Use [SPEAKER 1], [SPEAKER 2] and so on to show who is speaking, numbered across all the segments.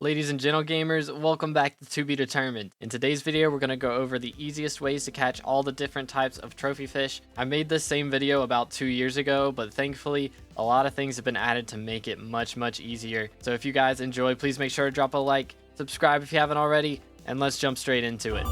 [SPEAKER 1] Ladies and gentle gamers, welcome back to Be Determined. In today's video, we're going to go over the easiest ways to catch all the different types of trophy fish. I made this same video about 2 years ago, but thankfully, a lot of things have been added to make it much easier. So if you guys enjoy, please make sure to drop a like, subscribe if you haven't already, and let's jump straight into it.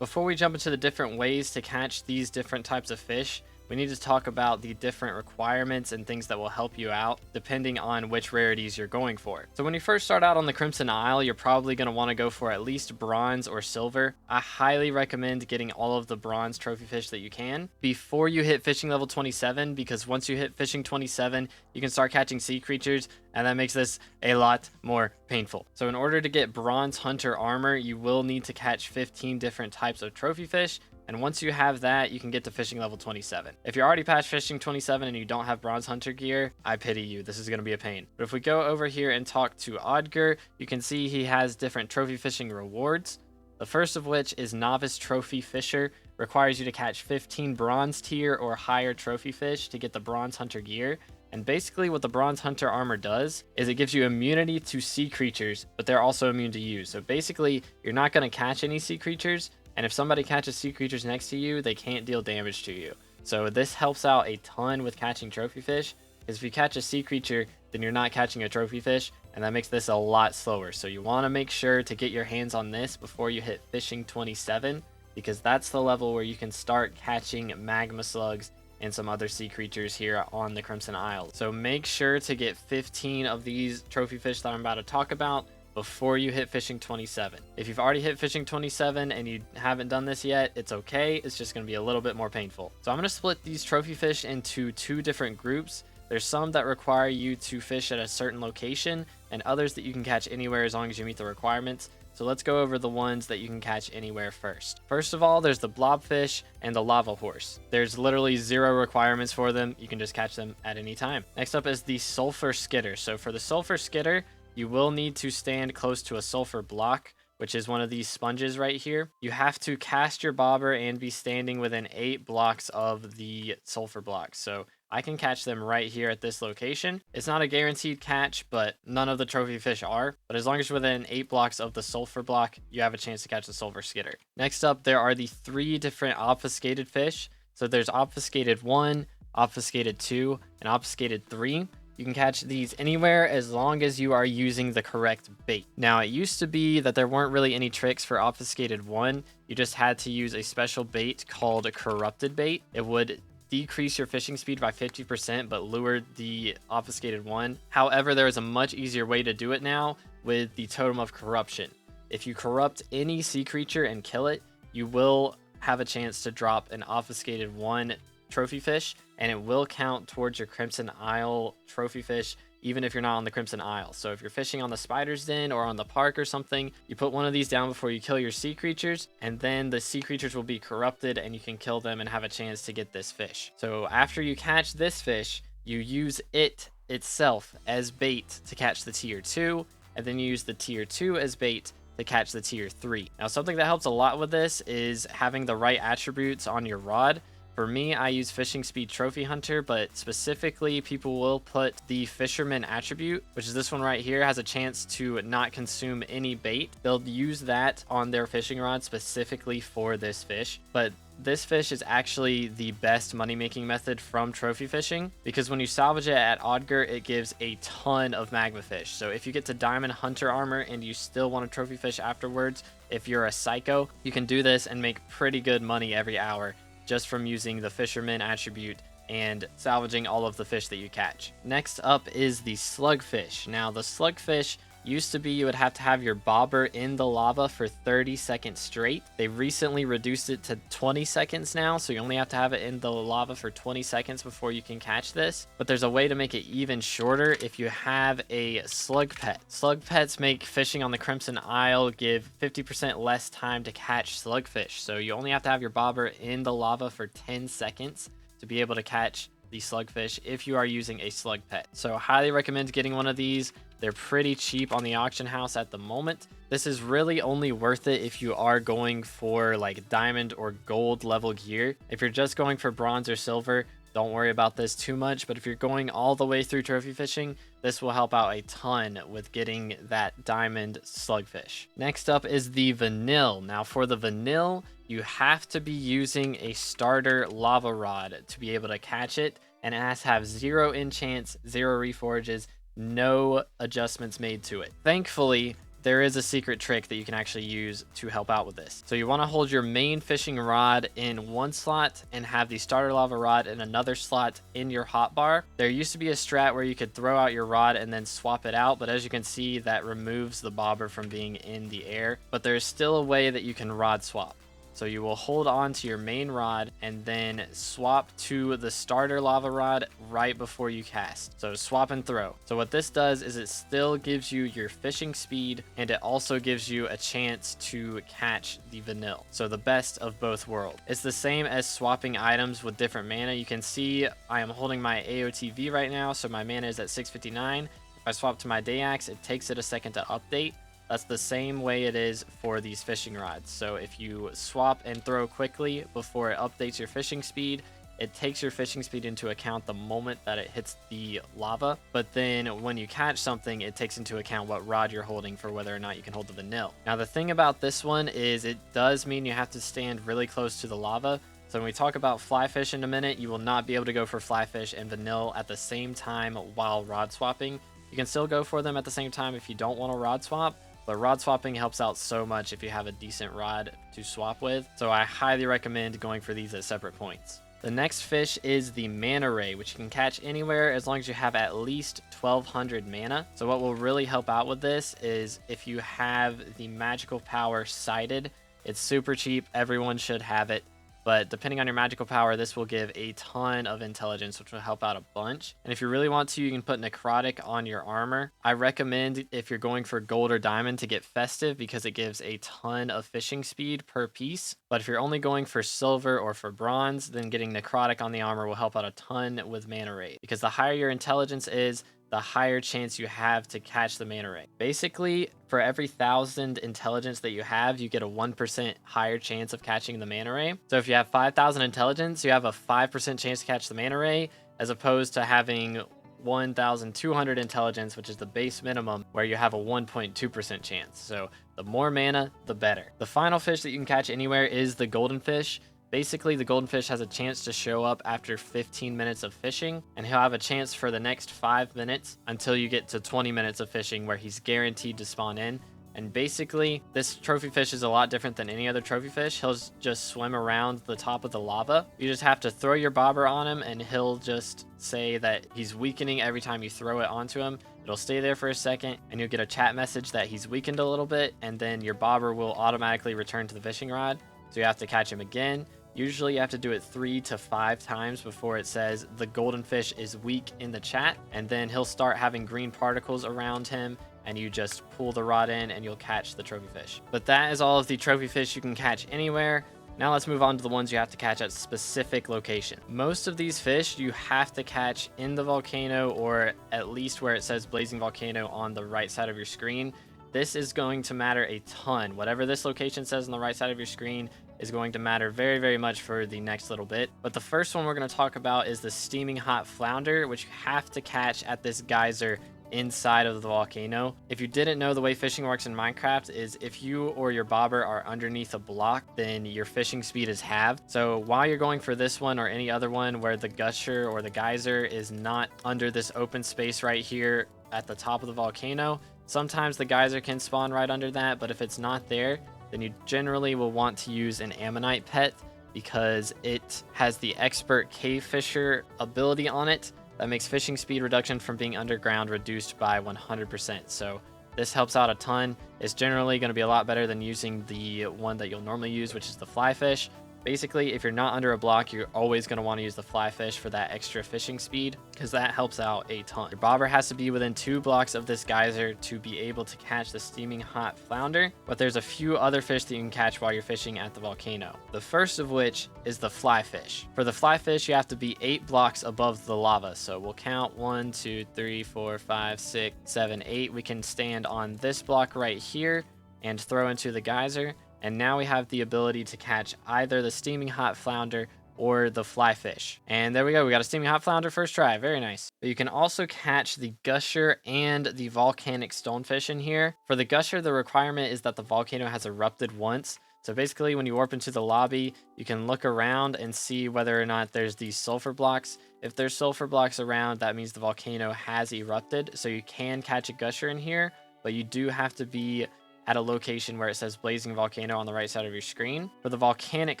[SPEAKER 1] Before we jump into the different ways to catch these different types of fish, we need to talk about the different requirements and things that will help you out depending on which rarities you're going for. So when you first start out on the Crimson Isle, you're probably going to want to go for at least bronze or silver. I highly recommend getting all of the bronze trophy fish that you can before you hit fishing level 27, because once you hit fishing 27, you can start catching sea creatures, and that makes this a lot more painful. So in order to get bronze hunter armor, you will need to catch 15 different types of trophy fish. And once you have that, you can get to fishing level 27. If you're already past fishing 27 and you don't have bronze hunter gear, I pity you. This is going to be a pain. But if we go over here and talk to Odger, you can see he has different trophy fishing rewards. The first of which is Novice Trophy Fisher. Requires you to catch 15 bronze tier or higher trophy fish to get the bronze hunter gear. And basically what the bronze hunter armor does is it gives you immunity to sea creatures, but they're also immune to you. So basically you're not going to catch any sea creatures, and if somebody catches sea creatures next to you, they can't deal damage to you. So this helps out a ton with catching trophy fish, because if you catch a sea creature, then you're not catching a trophy fish, and that makes this a lot slower. So you want to make sure to get your hands on this before you hit fishing 27, because that's the level where you can start catching magma slugs and some other sea creatures here on the Crimson Isle. So make sure to get 15 of these trophy fish that I'm about to talk about before you hit fishing 27. If you've already hit fishing 27 and you haven't done this yet, it's okay. It's just going to be a little bit more painful. So I'm going to split these trophy fish into two different groups. There's some that require you to fish at a certain location, and others that you can catch anywhere as long as you meet the requirements. So let's go over the ones that you can catch anywhere first. First of all, there's the Blobfish and the Lavahorse. There's literally 0 requirements for them. You can just catch them at any time. Next up is the Sulphur Skitter. So for the Sulphur Skitter, you will need to stand close to a sulfur block, which is one of these sponges right here. You have to cast your bobber and be standing within 8 blocks of the sulfur block. So I can catch them right here at this location. It's not a guaranteed catch, but none of the trophy fish are. But as long as you're within 8 blocks of the sulfur block, you have a chance to catch the Sulphur Skitter. Next up, there are the 3 different obfuscated fish. So there's obfuscated 1, obfuscated 2, and obfuscated 3. You can catch these anywhere as long as you are using the correct bait. Now, it used to be that there weren't really any tricks for obfuscated 1. You just had to use a special bait called corrupted bait. It would decrease your fishing speed by 50%, but lure the obfuscated 1. However, there is a much easier way to do it now with the Totem of Corruption. If you corrupt any sea creature and kill it, you will have a chance to drop an obfuscated 1 trophy fish, and it will count towards your Crimson Isle trophy fish even if you're not on the Crimson Isle. So if you're fishing on the Spider's Den or on the park or something, you put one of these down before you kill your sea creatures, and then the sea creatures will be corrupted and you can kill them and have a chance to get this fish. So after you catch this fish, you use it itself as bait to catch the tier 2, and then you use the tier 2 as bait to catch the tier 3. Now, something that helps a lot with this is having the right attributes on your rod. For me, I use Fishing Speed Trophy Hunter, but specifically people will put the Fisherman attribute, which is this one right here, has a chance to not consume any bait. They'll use that on their fishing rod specifically for this fish, but this fish is actually the best money-making method from trophy fishing, because when you salvage it at Odger, it gives a ton of magma fish. So if you get to Diamond Hunter armor and you still want a trophy fish afterwards, if you're a psycho, you can do this and make pretty good money every hour just from using the Fisherman attribute and salvaging all of the fish that you catch. Next up is the Slugfish. Now, the Slugfish used to be you would have to have your bobber in the lava for 30 seconds straight. They recently reduced it to 20 seconds now, so you only have to have it in the lava for 20 seconds before you can catch this. But there's a way to make it even shorter if you have a slug pet. Slug pets make fishing on the Crimson Isle give 50% less time to catch slugfish. So you only have to have your bobber in the lava for 10 seconds to be able to catch the slugfish if you are using a slug pet. So highly recommend getting one of these. They're pretty cheap on the auction house at the moment. This is really only worth it if you are going for like diamond or gold level gear. If you're just going for bronze or silver, Don't worry about this too much, but if you're going all the way through trophy fishing, this will help out a ton with getting that diamond slugfish. Next up is the Vanille. Now for the Vanille, you have to be using a starter lava rod to be able to catch it, and it has to have 0 enchants, 0 reforges, no adjustments made to it. Thankfully, there is a secret trick that you can actually use to help out with this. So you want to hold your main fishing rod in one slot and have the starter lava rod in another slot in your hotbar. There used to be a strat where you could throw out your rod and then swap it out, but as you can see, that removes the bobber from being in the air. But there's still a way that you can rod swap. So you will hold on to your main rod and then swap to the starter lava rod right before you cast. So swap and throw. So what this does is it still gives you your fishing speed, and it also gives you a chance to catch the Vanille. So the best of both worlds. It's the same as swapping items with different mana. You can see I am holding my AOTV right now, so my mana is at 659. If I swap to my day axe, it takes it a second to update. That's the same way it is for these fishing rods. So if you swap and throw quickly before it updates your fishing speed, it takes your fishing speed into account the moment that it hits the lava. But then when you catch something, it takes into account what rod you're holding for whether or not you can hold the Vanille. Now the thing about this one is it does mean you have to stand really close to the lava. So when we talk about Flyfish in a minute, you will not be able to go for Flyfish and Vanille at the same time while rod swapping. You can still go for them at the same time if you don't want to rod swap. But rod swapping helps out so much if you have a decent rod to swap with. So I highly recommend going for these at separate points. The next fish is the Manta Ray, which you can catch anywhere as long as you have at least 1200 mana. So what will really help out with this is if you have the magical power sighted. It's super cheap. Everyone should have it. But depending on your magical power, this will give a ton of intelligence, which will help out a bunch. And if you really want to, you can put necrotic on your armor. I recommend if you're going for gold or diamond to get festive because it gives a ton of fishing speed per piece. But if you're only going for silver or for bronze, then getting necrotic on the armor will help out a ton with Manta Ray. Because the higher your intelligence is, the higher chance you have to catch the Manta Ray. Basically, for every 1,000 intelligence that you have, you get a 1% higher chance of catching the Manta Ray. So if you have 5,000 intelligence, you have a 5% chance to catch the Manta Ray, as opposed to having 1,200 intelligence, which is the base minimum, where you have a 1.2% chance. So the more mana, the better. The final fish that you can catch anywhere is the golden fish. Basically, the golden fish has a chance to show up after 15 minutes of fishing, and he'll have a chance for the next 5 minutes until you get to 20 minutes of fishing where he's guaranteed to spawn in. And basically, this trophy fish is a lot different than any other trophy fish. He'll just swim around the top of the lava. You just have to throw your bobber on him, and he'll just say that he's weakening every time you throw it onto him. It'll stay there for a second, and you'll get a chat message that he's weakened a little bit, and then your bobber will automatically return to the fishing rod. So you have to catch him again. Usually you have to do it 3 to 5 times before it says the golden fish is weak in the chat, and then he'll start having green particles around him, and you just pull the rod in and you'll catch the trophy fish. But that is all of the trophy fish you can catch anywhere. Now let's move on to the ones you have to catch at specific location. Most of these fish you have to catch in the volcano, or at least where it says Blazing Volcano on the right side of your screen. This is going to matter a ton. Whatever this location says on the right side of your screen is going to matter very, very much for the next little bit. But the first one we're going to talk about is the Steaming Hot Flounder, which you have to catch at this geyser inside of the volcano. If you didn't know, the way fishing works in Minecraft is if you or your bobber are underneath a block, then your fishing speed is halved. So while you're going for this one or any other one where the gusher or the geyser is not under this open space right here at the top of the volcano, sometimes the geyser can spawn right under that, but if it's not there, then you generally will want to use an ammonite pet because it has the expert cave fisher ability on it that makes fishing speed reduction from being underground reduced by 100%. So this helps out a ton. It's generally going to be a lot better than using the one that you'll normally use, which is the Flyfish. Basically, if you're not under a block, you're always going to want to use the Flyfish for that extra fishing speed because that helps out a ton. Your bobber has to be within 2 blocks of this geyser to be able to catch the Steaming Hot Flounder, but there's a few other fish that you can catch while you're fishing at the volcano. The first of which is the Flyfish. For the Flyfish, you have to be 8 blocks above the lava. So we'll count 1, 2, 3, 4, 5, 6, 7, 8. We can stand on this block right here and throw into the geyser. And now we have the ability to catch either the Steaming Hot Flounder or the Flyfish. And there we go. We got a steaming Hot Flounder first try. Very nice. But you can also catch the Gusher and the Volcanic Stonefish in here. For the Gusher, the requirement is that the volcano has erupted once. So basically, when you warp into the lobby, you can look around and see whether or not there's these sulfur blocks. If there's sulfur blocks around, that means the volcano has erupted. So you can catch a Gusher in here, but you do have to be at a location where it says Blazing Volcano on the right side of your screen. For the Volcanic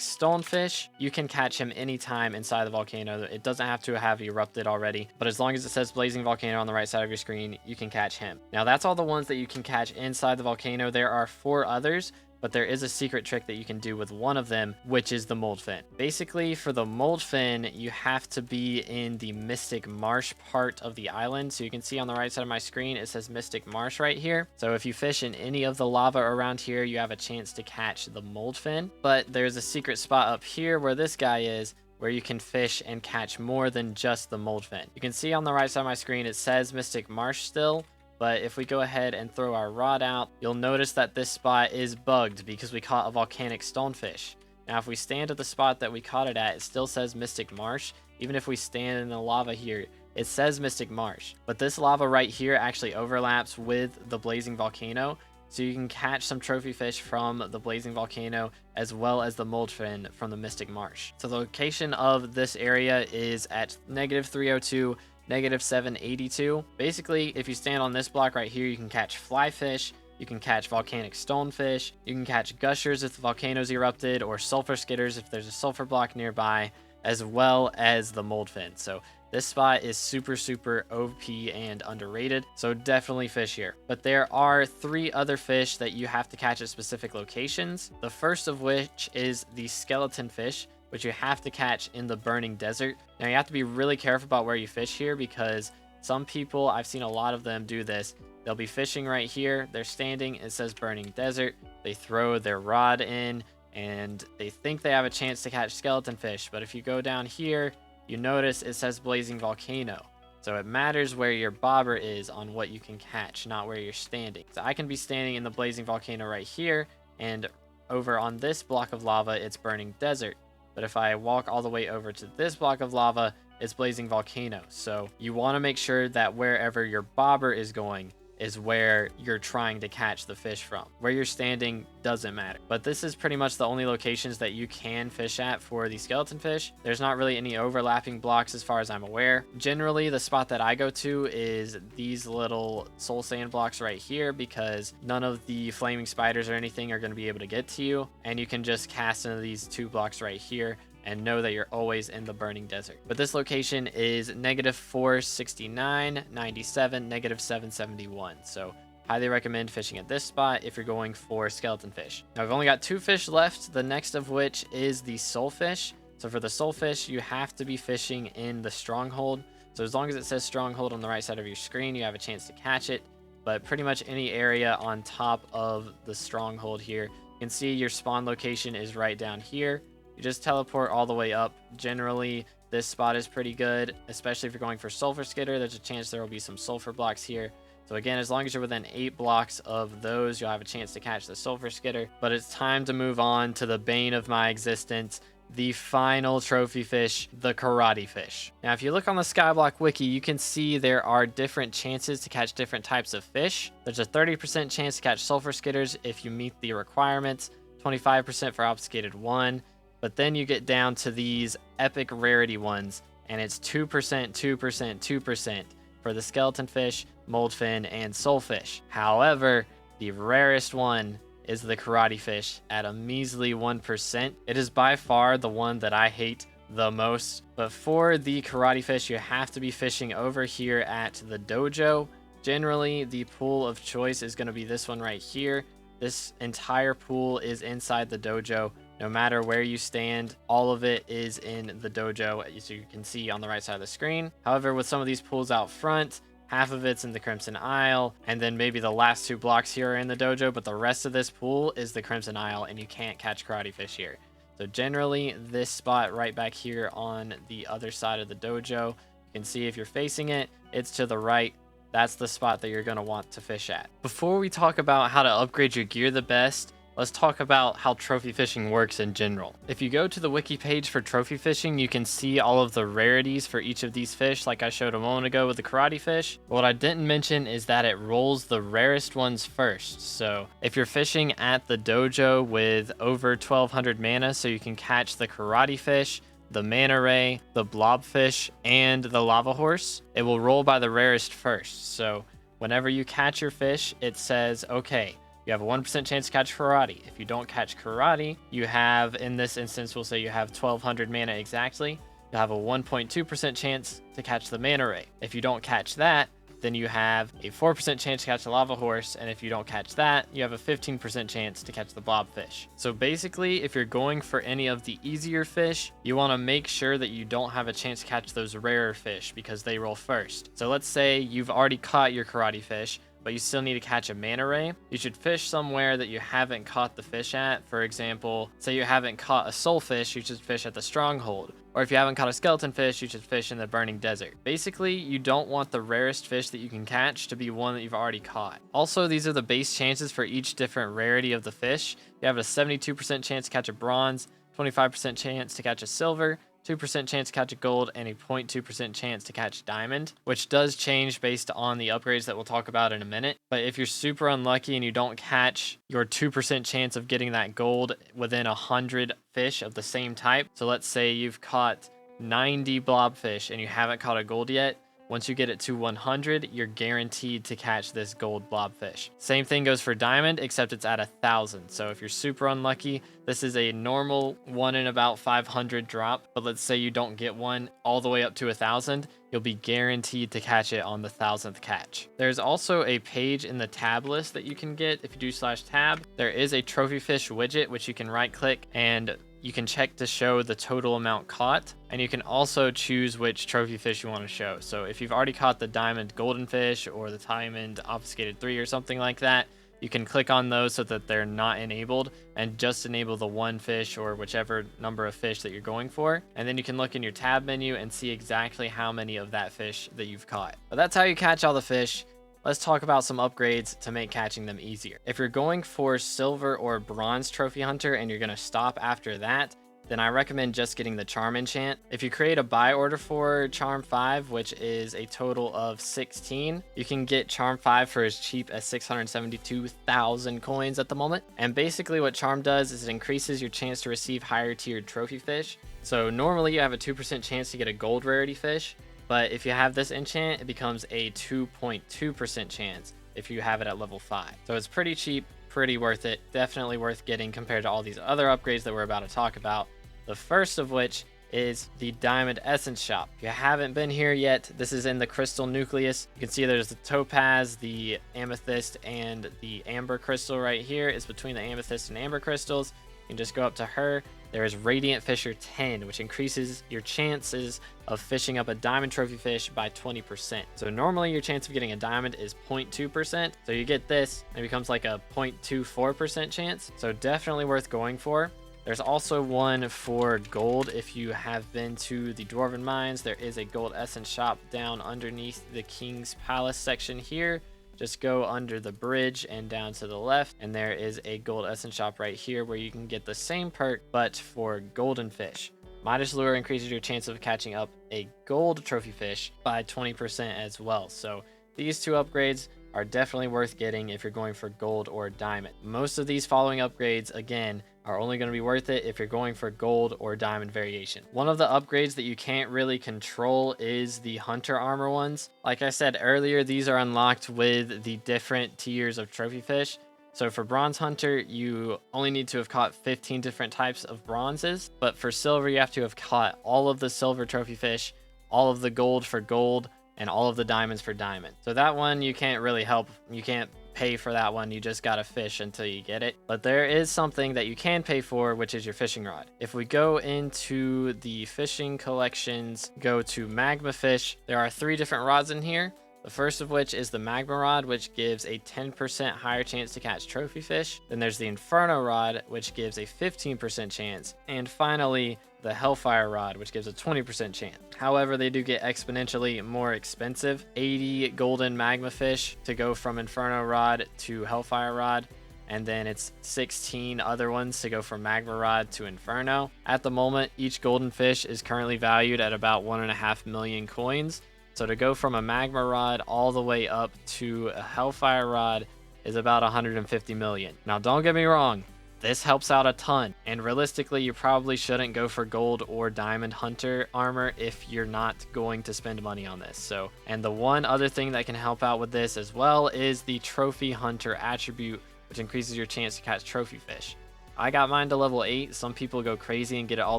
[SPEAKER 1] Stonefish, you can catch him anytime inside the volcano. It doesn't have to have erupted already, but as long as it says Blazing Volcano on the right side of your screen, you can catch him. Now, that's all the ones that you can catch inside the volcano. There are 4 others, but there is a secret trick that you can do with one of them, which is the Moldfin. Basically, for the Moldfin, you have to be in the Mystic Marsh part of the island. So you can see on the right side of my screen, it says Mystic Marsh right here. So if you fish in any of the lava around here, you have a chance to catch the Moldfin. But there's a secret spot up here where this guy is, where you can fish and catch more than just the Moldfin. You can see on the right side of my screen, it says Mystic Marsh still. But if we go ahead and throw our rod out, you'll notice that this spot is bugged because we caught a volcanic stonefish. Now, if we stand at the spot that we caught it at, it still says Mystic Marsh. Even if we stand in the lava here, it says Mystic Marsh. But this lava right here actually overlaps with the Blazing Volcano. So you can catch some trophy fish from the Blazing Volcano as well as the Moldfin from the Mystic Marsh. So the location of this area is at -302, -782. Basically, if you stand on this block right here, you can catch Flyfish, you can catch Volcanic Stonefish, you can catch Gushers if the volcano's erupted, or Sulphur Skitters if there's a sulfur block nearby, as well as the Moldfin. So this spot is super OP and underrated, so definitely fish here. But there are 3 other fish that you have to catch at specific locations. The first of which is the skeleton fish, which you have to catch in the burning desert. Now, you have to be really careful about where you fish here because some people, I've seen a lot of them do this. They'll be fishing right here. They're standing, it says burning desert. They throw their rod in and they think they have a chance to catch skeleton fish. But if you go down here, you notice it says blazing volcano. So it matters where your bobber is on what you can catch, not where you're standing. So I can be standing in the blazing volcano right here, and over on this block of lava, it's burning desert. But if I walk all the way over to this block of lava, it's blazing volcano. So you want to make sure that wherever your bobber is going is where you're trying to catch the fish from. Where you're standing doesn't matter. But this is pretty much the only locations that you can fish at for the skeleton fish. There's not really any overlapping blocks as far as I'm aware. Generally, the spot that I go to is these little soul sand blocks right here because none of the flaming spiders or anything are going to be able to get to you. And you can just cast into these 2 blocks right here and know that you're always in the burning desert. But this location is -469, 97, -771. So highly recommend fishing at this spot if you're going for skeleton fish. Now, we've only got 2 fish left, the next of which is the soulfish. So for the soulfish, you have to be fishing in the stronghold. So as long as it says stronghold on the right side of your screen, you have a chance to catch it. But pretty much any area on top of the stronghold here, you can see your spawn location is right down here. You just teleport all the way up. Generally, this spot is pretty good, especially if you're going for Sulphur Skitter. There's a chance there will be some sulfur blocks here. So again, as long as you're within 8 blocks of those, you'll have a chance to catch the Sulphur Skitter. But it's time to move on to the bane of my existence, the final trophy fish, the karate fish. Now, if you look on the SkyBlock wiki, you can see there are different chances to catch different types of fish. There's a 30% chance to catch Sulphur Skitters if you meet the requirements, 25% for Obfuscated 1. But then you get down to these epic rarity ones, and it's 2%, 2%, 2% for the skeleton fish, moldfin, and soulfish. However, the rarest one is the karate fish at a measly 1%. It is by far the one that I hate the most. But for the karate fish, you have to be fishing over here at the dojo. Generally, the pool of choice is going to be this one right here. This entire pool is inside the dojo. No matter where you stand, all of it is in the dojo, as you can see on the right side of the screen. However, with some of these pools out front, half of it's in the Crimson Isle, and then maybe the last 2 blocks here are in the dojo, but the rest of this pool is the Crimson Isle, and you can't catch karate fish here. So generally, this spot right back here on the other side of the dojo, you can see if you're facing it, it's to the right. That's the spot that you're going to want to fish at. Before we talk about how to upgrade your gear the best, let's talk about how trophy fishing works in general. If you go to the wiki page for trophy fishing, you can see all of the rarities for each of these fish, like I showed a moment ago with the karate fish. But what I didn't mention is that it rolls the rarest ones first. So if you're fishing at the dojo with over 1200 mana, so you can catch the karate fish, the manta ray, the blobfish, and the Lavahorse, it will roll by the rarest first. So whenever you catch your fish, it says, okay, you have a 1% chance to catch karate. If you don't catch karate, you have, in this instance, we'll say you have 1200 mana exactly. You'll have a 1.2% chance to catch the manta ray. If you don't catch that, then you have a 4% chance to catch the Lavahorse, and if you don't catch that, you have a 15% chance to catch the blobfish. So basically, if you're going for any of the easier fish, you want to make sure that you don't have a chance to catch those rarer fish because they roll first. So let's say you've already caught your karate fish, but you still need to catch a manta ray. You should fish somewhere that you haven't caught the fish at. For example, say you haven't caught a soulfish, you should fish at the stronghold. Or if you haven't caught a skeleton fish, you should fish in the burning desert. Basically, you don't want the rarest fish that you can catch to be one that you've already caught. Also, these are the base chances for each different rarity of the fish. You have a 72% chance to catch a bronze, 25% chance to catch a silver, 2% chance to catch a gold, and a 0.2% chance to catch diamond, which does change based on the upgrades that we'll talk about in a minute. But if you're super unlucky and you don't catch your 2% chance of getting that gold within 100 fish of the same type, so let's say you've caught 90 blobfish and you haven't caught a gold yet, once you get it to 100, you're guaranteed to catch this gold blobfish. Same thing goes for diamond, except it's at 1,000. So if you're super unlucky, this is a normal 1 in about 500 drop. But let's say you don't get one all the way up to 1,000, you'll be guaranteed to catch it on the 1,000th catch. There's also a page in the tab list that you can get if you do /tab. There is a trophy fish widget, which you can right click and you can check to show the total amount caught, and you can also choose which trophy fish you want to show. So if you've already caught the diamond golden fish or the diamond obfuscated 3 or something like that, you can click on those so that they're not enabled and just enable the one fish or whichever number of fish that you're going for. And then you can look in your tab menu and see exactly how many of that fish that you've caught. But that's how you catch all the fish. Let's talk about some upgrades to make catching them easier. If you're going for silver or bronze trophy hunter and you're going to stop after that, then I recommend just getting the charm enchant. If you create a buy order for charm 5, which is a total of 16, you can get charm 5 for as cheap as 672,000 coins at the moment. And basically what charm does is it increases your chance to receive higher tiered trophy fish. So normally you have a 2% chance to get a gold rarity fish, but if you have this enchant, it becomes a 2.2% chance if you have it at level 5. So it's pretty cheap, pretty worth it, definitely worth getting compared to all these other upgrades that we're about to talk about. The first of which is the Diamond Essence Shop. If you haven't been here yet, this is in the Crystal Nucleus. You can see there's the Topaz, the Amethyst, and the Amber Crystal right here. It's between the Amethyst and Amber Crystals. You can just go up to her. There is Radiant Fisher 10, which increases your chances of fishing up a diamond trophy fish by 20%. So normally your chance of getting a diamond is 0.2%. So you get this, it becomes like a 0.24% chance. So definitely worth going for. There's also one for gold. If you have been to the Dwarven Mines, there is a gold essence shop down underneath the King's Palace section here. Just go under the bridge and down to the left, and there is a gold essence shop right here where you can get the same perk, but for golden fish. Midas Lure increases your chance of catching up a gold trophy fish by 20% as well. So these two upgrades are definitely worth getting if you're going for gold or diamond. Most of these following upgrades, again, are only going to be worth it if you're going for gold or diamond variation. One of the upgrades that you can't really control is the hunter armor ones. Like I said earlier, these are unlocked with the different tiers of trophy fish. So for bronze hunter, you only need to have caught 15 different types of bronzes, but for silver, you have to have caught all of the silver trophy fish, all of the gold for gold, and all of the diamonds for diamond. So that one you can't really help. You can't pay for that one. You just gotta fish until you get it. But there is something that you can pay for, which is your fishing rod. If we go into the fishing collections, go to magma fish, there are 3 different rods in here. The first of which is the magma rod, which gives a 10% higher chance to catch trophy fish. Then there's the inferno rod, which gives a 15% chance. And finally, the hellfire rod, which gives a 20% chance. However, they do get exponentially more expensive. 80 golden magma fish to go from inferno rod to hellfire rod, and then it's 16 other ones to go from Magma Rod to Inferno. At the moment, each golden fish is currently valued at about 1.5 million coins. So to go from a Magma Rod all the way up to a Hellfire Rod is about 150 million. Now don't get me wrong, this helps out a ton, and realistically you probably shouldn't go for gold or diamond hunter armor if you're not going to spend money on this. So, and the one other thing that can help out with this as well is the trophy hunter attribute, which increases your chance to catch trophy fish. I got mine to level 8. Some people go crazy and get it all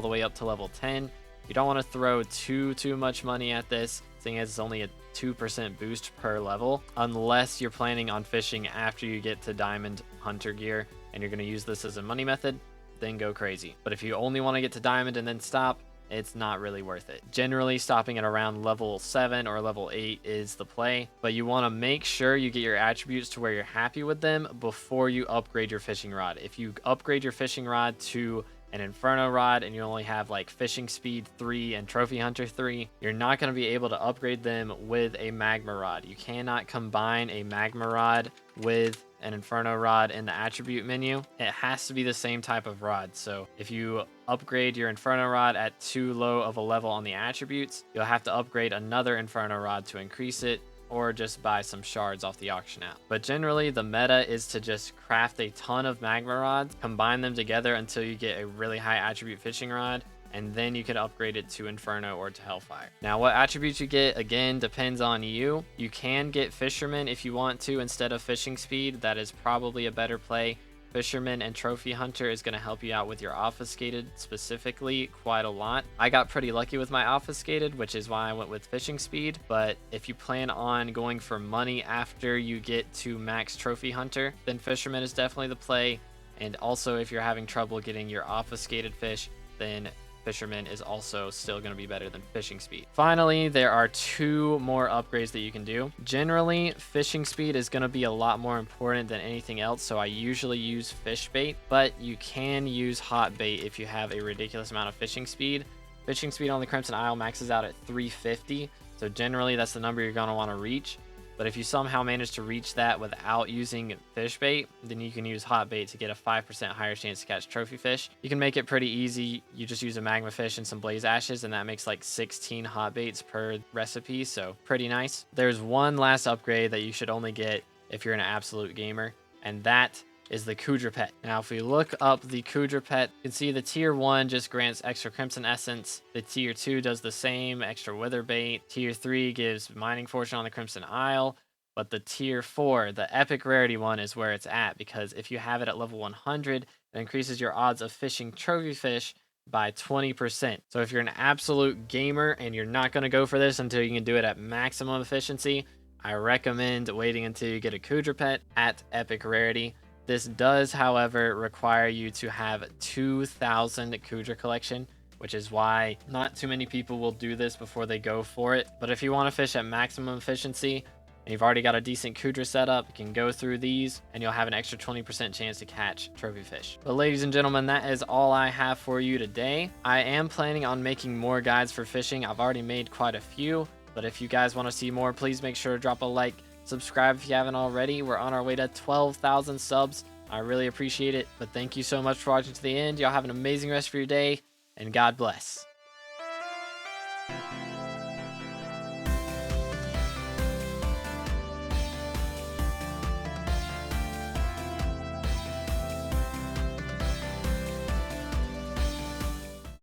[SPEAKER 1] the way up to level 10. You don't want to throw too much money at this, seeing as it's only a 2% boost per level, unless you're planning on fishing after you get to diamond hunter gear and you're going to use this as a money method, then go crazy. But if you only want to get to diamond and then stop, it's not really worth it. Generally, stopping at around level 7 or level 8 is the play, but you want to make sure you get your attributes to where you're happy with them before you upgrade your fishing rod. If you upgrade your fishing rod to an Inferno rod and you only have like fishing speed 3 and trophy hunter 3, you're not going to be able to upgrade them with a magma rod. You cannot combine a magma rod with an Inferno rod in the attribute menu. It has to be the same type of rod. So if you upgrade your Inferno rod at too low of a level on the attributes, you'll have to upgrade another Inferno rod to increase it, or just buy some shards off the auction app. But generally the meta is to just craft a ton of magma rods, combine them together until you get a really high attribute fishing rod, and then you can upgrade it to Inferno or to Hellfire. Now what attributes you get, again, depends on you. You can get Fisherman if you want to instead of Fishing Speed. That is probably a better play. Fisherman and Trophy Hunter is going to help you out with your Obfuscated specifically quite a lot. I got pretty lucky with my Obfuscated, which is why I went with Fishing Speed. But if you plan on going for money after you get to max Trophy Hunter, then Fisherman is definitely the play. And also if you're having trouble getting your Obfuscated fish, then Fisherman is also still going to be better than Fishing Speed. Finally, there are 2 more upgrades that you can do. Generally, Fishing Speed is going to be a lot more important than anything else, so I usually use Fish Bait, but you can use Hot Bait if you have a ridiculous amount of Fishing Speed. Fishing Speed on the Crimson Isle maxes out at 350, so generally that's the number you're going to want to reach. But if you somehow manage to reach that without using fish bait, then you can use hot bait to get a 5% higher chance to catch trophy fish. You can make it pretty easy. You just use a magma fish and some blaze ashes, and that makes like 16 hot baits per recipe, so pretty nice. There's one last upgrade that you should only get if you're an absolute gamer, and that is the Quadruped. Now, if we look up the Quadruped, you can see the tier 1 just grants extra Crimson Essence. The tier 2 does the same, extra Wither Bait. Tier 3 gives Mining Fortune on the Crimson Isle. But the tier 4, the epic rarity one, is where it's at, because if you have it at level 100, it increases your odds of fishing trophy fish by 20%. So if you're an absolute gamer and you're not going to go for this until you can do it at maximum efficiency, I recommend waiting until you get a Quadruped at epic rarity. This does, however, require you to have 2,000 Kudra collection, which is why not too many people will do this before they go for it. But if you want to fish at maximum efficiency, and you've already got a decent Kudra setup, you can go through these, and you'll have an extra 20% chance to catch trophy fish. But ladies and gentlemen, that is all I have for you today. I am planning on making more guides for fishing. I've already made quite a few, but if you guys want to see more, please make sure to drop a like. Subscribe if you haven't already. We're on our way to 12,000 subs. I really appreciate it. But thank you so much for watching to the end. Y'all have an amazing rest of your day, and God bless.